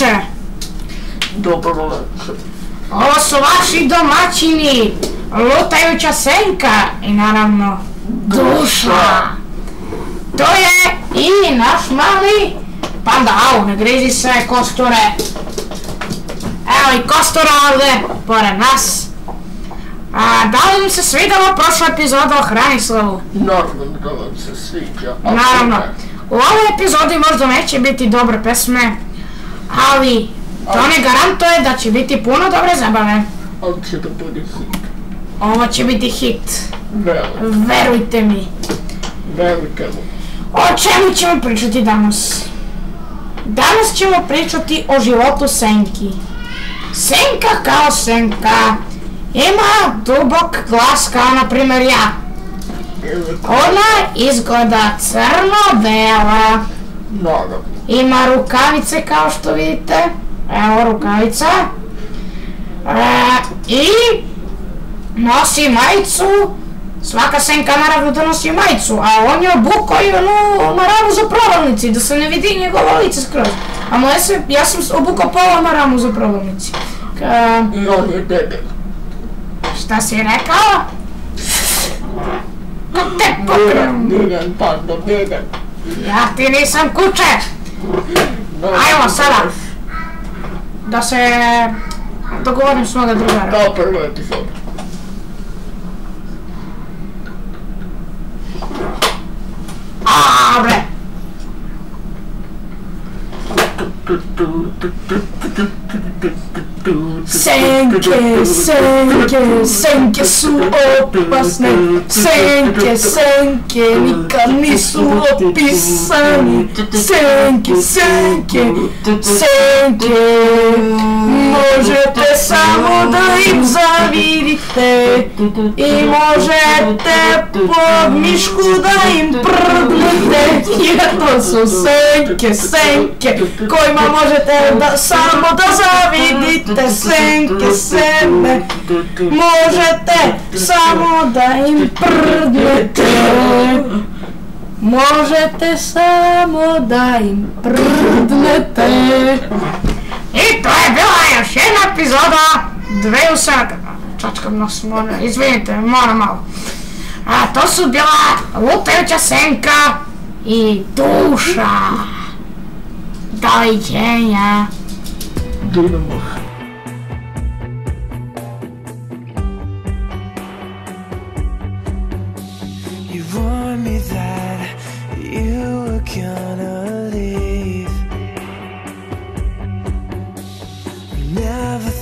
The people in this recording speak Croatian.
večer. Dobro večer. Ovo su vaši domaćini, lutajuća senka i naravno duša. To je i naš mali panda. Au, ne grizi se, kosture. Evo i kostura ovdje, pored nas. Da li vam se svidjela prošla epizoda o Hranislavu? Naravno da vam se sviđa. Naravno. U ovoj epizodi možda neće biti dobre pesme, ali to ne garantuje da će biti puno dobre zabave. Ali će da bude hit. Ovo će biti hit. Veliko. Verujte mi. Velike mu. O čemu ćemo pričati danas? Danas ćemo pričati o životu Senki. Senka kao Senka ima dubok glas kao na primjer ja. Ona izgleda crno-bela. Naravno. Ima rukavice kao što vidite. Evo rukavica. I nosi majicu. Svaka Senka naravno da nosi majicu, a on je obukao i onu maramu za prodavnici, da se ne vidi njegovo lice skroz. A ja sam obukao pola maramu za prodavnici. I on je debel. Šta si rekao? Te pokrenem. Miren, panda, miren. Ja ti nisam kuće. Ajmo sada. Da se dogovorim s moga drugara. Da, prvo epizod. Bre. Senke, senke, senke su opasne. Senke, senke, nikad nisu opisani. Senke, senke, senke, možete samo da im zavidite i možete po mišku da im prdnete, jer to su senke, senke, kojima možete samo da zavidite. Senke, seme, možete samo da im prdnete. Možete samo da im prdnete. I to je bila još jedna epizoda 2 sata. Čačkam nos, izvinite, moram malo. A to su bila lutajuća Senka i duša. Doviđenja. Dinamo. You warned me that you were gonna leave. Never